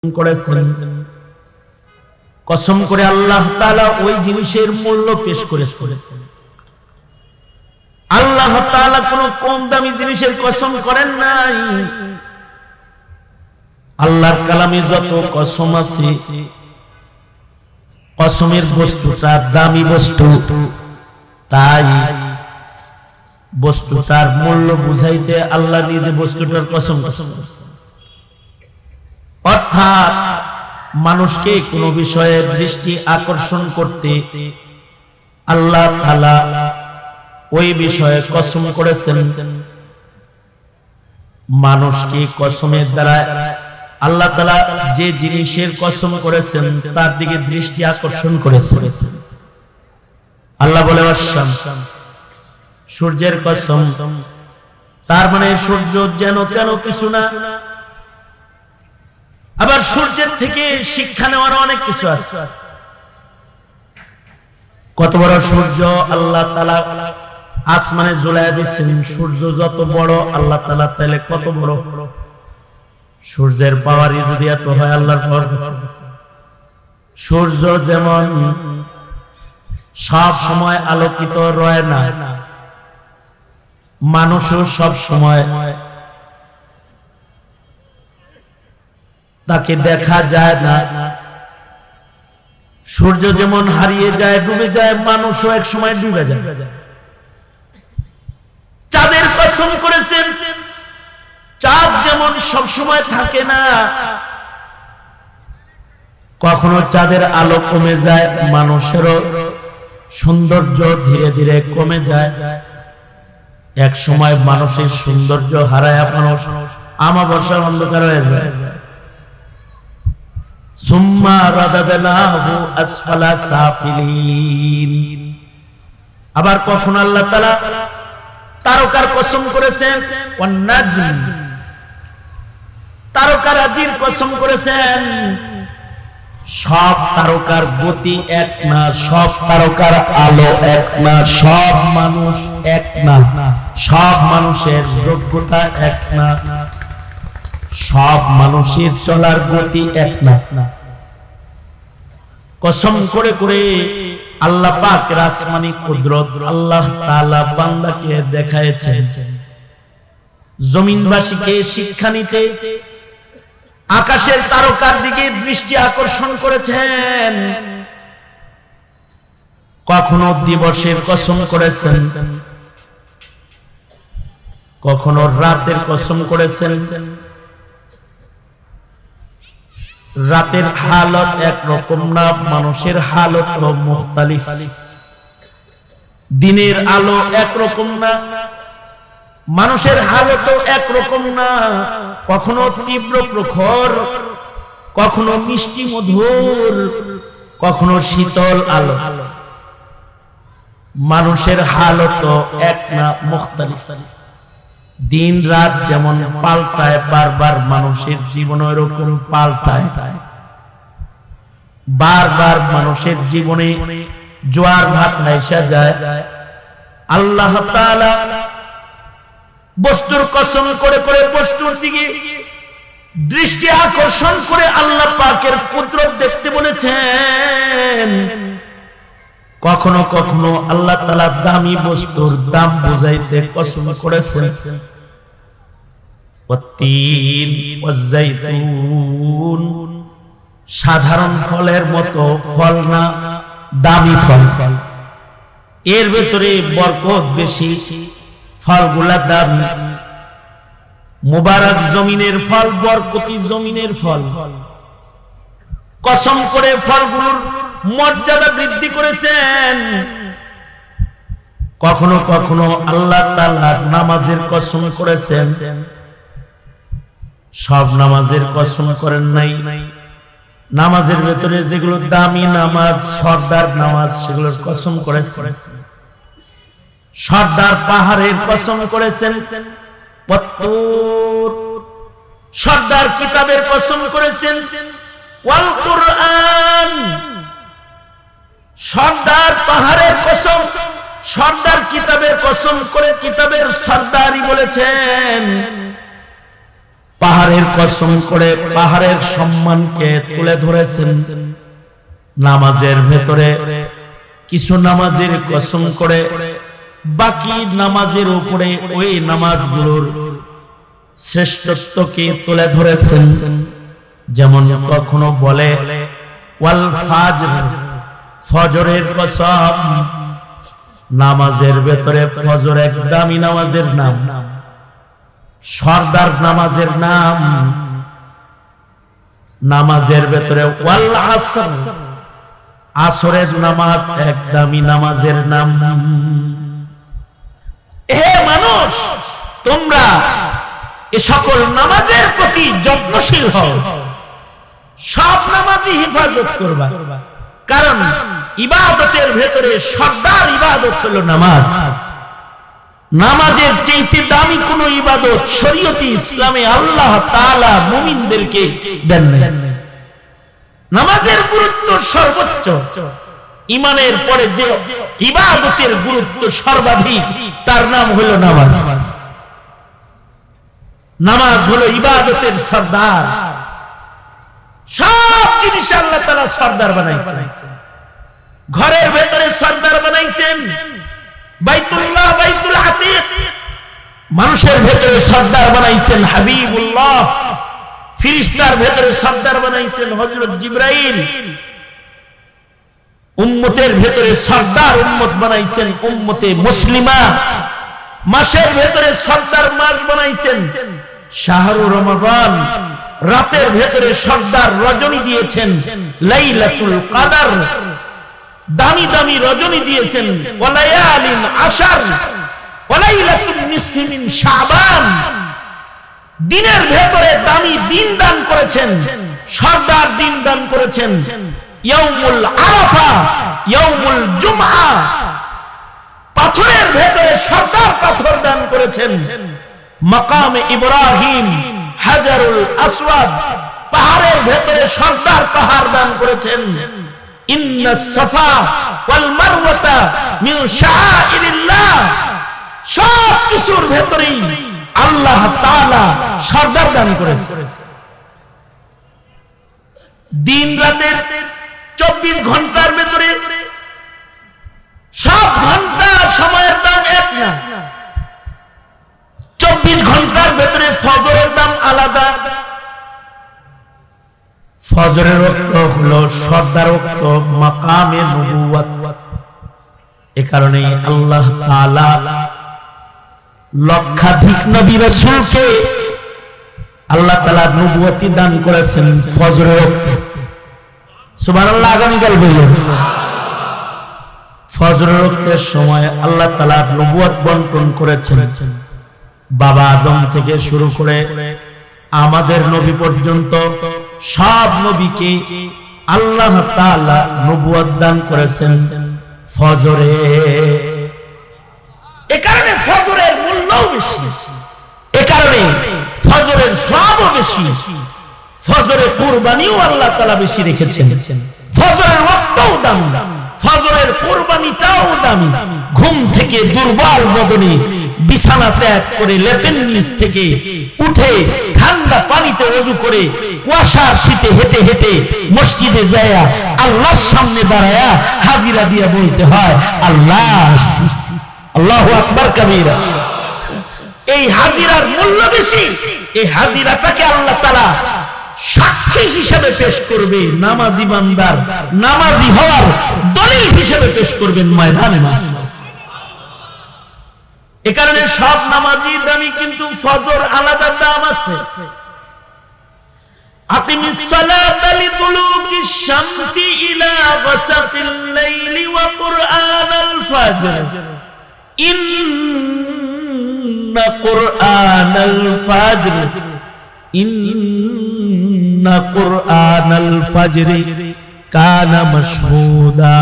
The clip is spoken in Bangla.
করেছেন। কসম করে আল্লাহ তাআলা ওই জিনিসের মূল্য পেশ করেছেন। আল্লাহ তাআলা কোনো কম দামি জিনিসের কসম করেন নাই। আল্লাহর কালামে যত কসম আছে, কসমের বস্তুটা দামি বস্তু, তাই বস্তুটার মূল্য বুঝাইতে আল্লাহ নিজে বস্তুটার কসম করেছেন। অর্থাৎ মানুষকে কোনো বিষয়ে দৃষ্টি আকর্ষণ করতে আল্লাহ তাআলা ওই বিষয়ে কসম করেছেন। মানুষকে কসমের দ্বারা আল্লাহ তাআলা যে জিনিসের কসম করেছেন তার দিকে দৃষ্টি আকর্ষণ করেছেন। আল্লাহ বলে ওয়াশ-শামস, সূর্যের কসম। তার মানে সূর্য যেন তেন কিছু না। আবার সূর্যের থেকে শিক্ষা নেওয়ার অনেক কিছু আছে। কত বড় সূর্য আল্লাহ তাআলা আসমানে ঝুলাইয়া দিয়েছেন। সূর্য যত বড় আল্লাহ তাআলা তাহলে কত বড়। সূর্যের পাওয়ারই যদি এত হয় আল্লাহর পাওয়ার। সূর্য যেমন সব সময় আলোকিত রয় না, মানুষও সব সময় তাকে দেখা যায় না। সূর্য যেমন হারিয়ে যায়, ডুবে যায়, মানুষও এক সময় ডুবে যায়। চাঁদের কসম করেছেন, চাঁদ যেমন সব সময় থাকে না, কখনো চাঁদের আলো কমে যায়, মানুষেরও সৌন্দর্য ধীরে ধীরে কমে যায়। এক সময় মানুষের সৌন্দর্য হারায় মানুষ আমাবস্যার অন্ধকার হয়ে যায়। সুম্মা রাদাদনাহু আসফালা সাফিলিন। আবার কখন আল্লাহ তাআলা তারকার কসম করেছেন, ওয়ান নাজম, তারকারাজির কসম করেছেন। সব তারকার গতি এক না, সব তারকার আলো এক না, সব মানুষ এক না, সব মানুষের যোগ্যতা এক না, সব মানুষের চলার গতি এক না। কসম করে করে আল্লাহ পাকের আসমানি কুদরত আল্লাহ তাআলা বান্দাকে দেখায়েছেন। জমিনবাসীকে শিক্ষা নিতে আকাশের তারকার দিকে দৃষ্টি আকর্ষণ করেছেন। কখনো দিবসের কসম করেছেন, কখনো রাতের কসম করেছেন। রাতের হালত একরকম না, মানুষের হালত মুখতালিফ। দিনের আলো একরকম না, মানুষের হালত একরকম না। কখনো তীব্র প্রখর, কখনো মিষ্টি মধুর, কখনো শীতল আলো। মানুষের হালত এক না, মুখতালিফ। দিন রাত যেমন পাল্টায়, বারবার মানুষের জীবন এরকম পাল্টায়। বারবার মানুষের জীবনে জোয়ার ভাট আইসা যায়। আল্লাহ তাআলা বস্তুর কসম করে করে বস্তুর দিকে দৃষ্টি আকর্ষণ করে আল্লাহ পাকের কুদরত দেখতে বলেছেন। কখনো কখনো আল্লাহ তাআলা দামি বস্তুর দাম বুঝাইতে কসম করেছেন। ওয়াত্তিন ওয়াজ্জাইতুন, সাধারণ ফলের মতো ফল না, দামি ফল। এর ভেতরে বরকত বেশি, ফলগুলা দামি। মুবারক জমিনের ফল, বরকতি জমিনের ফল। কসম করে ফলগুলোর মর্যাদা বৃদ্ধি করেছেন। কখনো কখনো আল্লাহ তাআলা নামাজের কসম করেছেন। সব নামাজের কসম করেন নাই। নামাজের ভেতরে যেগুলো দামি নামাজ, সরদার নামাজ, সেগুলোর কসম করেছেন। সরদার পাহাড়ের কসম করেছেন। ওয়াত্তুর, সরদার কিতাবের কসম করেছেন। ওয়াল কুরআন, সরদার পাহাড়ের কসম, সরদার কিতাবের কসম করে কিতাবের সরদারি বলেছেন। পাহাড়ের কসম করে পাহাড়ের সম্মানকে তুলে ধরেছেন। নামাজের ভেতরে কিছু নামাজের কসম করে বাকি নামাজের উপরে ওই নামাজগুলোর শ্রেষ্ঠত্বকে তুলে ধরেছেন। যেমন কখনো বলে ওয়াল ফাজর, ফজরের কসম, নামাজের ভেতরে ফজর এক দামি নামাজের নাম, সরদার নামাজের নাম। নামাজের ভেতরে ওয়াল আসর, আসরের নামাজ এক দামি নামাজের নাম। হে মানুষ, তোমরা এ সকল নামাজের প্রতি যত্নশীল হও, সব নামাজই হেফাজত করবা, কারণ ইবাদতের ভেতরে সর্দার ইবাদত হলো নামাজ। নামাজের চাইতে দামি কোন ইবাদত শরীয়তে ইসলামে আল্লাহ তাআলা মুমিনদেরকে দেন নাই। নামাজের গুরুত্ব সর্বোচ্চ, ঈমানের পরে যে ইবাদতের গুরুত্ব সর্বাধিক তার নাম হলো নামাজ। নামাজ হলো ইবাদতের সর্দার। সব জিনিস আল্লাহ তাআলা সর্দার বানাইছেন। ঘরের ভেতরে সর্দার বানাইছেন বাইতুল্লাহ, বাইতুল আতিক। মানুষের ভেতরে সর্দার বানাইছেন হাবিবুল্লাহ। ফেরেশতার ভেতরে সর্দার বানাইছেন হযরত জিবরাইল। উম্মতের ভেতরে সর্দার উম্মত বানাইছেন উম্মতে মুসলিমা। মাসের ভেতরে সর্দার মাস বানাইছেন শাহরুর রমাদান। রাতের ভেতরে সর্দার রজনী দিয়েছেন লাইলাতুল কদর। দামি দামি রজনী দিয়েছেন ওয়ালায়ালিন আশর, ওয়ালাইলাতুন নিসফি মিন শাবান। দিনের ভেতরে দামি দিন দান করেছেন, সর্দার দিন দান করেছেন ইয়াউমুল আরাফা, ইয়াউমুল জুমআ। পাথরের ভেতরে সর্দার পাথর দান করেছেন মাকামে ইব্রাহিম, হাজারুল আসওয়াদ। পাহাড়ের ভেতরে সর্দার পাহাড় দান করেছেন ইন্নাস সাফা ওয়াল মারওয়াতা মিন শাআইরিল্লাহ। সব কিছুর ভেতরেই আল্লাহ তাআলা সর্দার দান করেছেন। দিন রাতের 24 ঘন্টার ভেতরে সব ঘন্টার সময়ের দাম এক না। 24 ঘন্টার ভেতরে ফজরের দাম আলাদা। ফজরের ওয়াক্ত হলো সর্দার ওয়াক্ত, মাকামে নবুওয়াত। এ কারণে আল্লাহ তাআলা লক্ষাধিক নবী রাসূলকে আল্লাহ তাআলা নবুয়তি দান করেছেন ফজরের ওয়াক্তে। সুবহানাল্লাহ। আগামীকাল বললেন ফজরের ওয়াক্তের সময় আল্লাহ তাআলা নবুয়ত বন্টন করেছেন। বাবা আদম থেকে শুরু করে আমাদের নবী পর্যন্ত সব নবীকে আল্লাহ তাআলা নবুয়ত দান করেছেন ফজরে। এ কারণে ফজরের মূল্যও বেশি, এ কারণে ফজরের সওয়াবও বেশি। ফজরে কুরবানিও আল্লাহ তাআলা বেশি রেখেছেন। ফজরের ওয়াক্তও দামি, ফজরের কুরবানিটাও দামি। ঘুম থেকে দুর্বল বদনে বিছানা ত্যাগ করে লেপের নিচ থেকে উঠে ঠান্ডা পানিতে ওযু করে কুয়াশার শীতে হেঁটে হেঁটে মসজিদে যায় আল্লাহর সামনে দাঁড়ায়া হাজিরা দিয়ে বলতে হয় আল্লাহ, আল্লাহু আকবার কবীরা। এই হাজিরার মূল্য বেশি। এই হাজিরাটাকে আল্লাহ তাআলা সাক্ষী হিসেবে পেশ করবে, নামাজি বান্দার নামাজি হওয়ার দলিল হিসেবে পেশ করবেন ময়দানে। এ কারণে সব নামাজি দামি, কিন্তু ফজর আলাদা দাম আছে। আকিমিস সালাতা লিদুলুকিশ শামসি ইলা গাসাকিল লাইলি ওয়া কুরআনাল ফাজর ইন্না কুরআনাল ফাজর ইন্না কুরআনাল ফাজরি কানা মাশহুদা।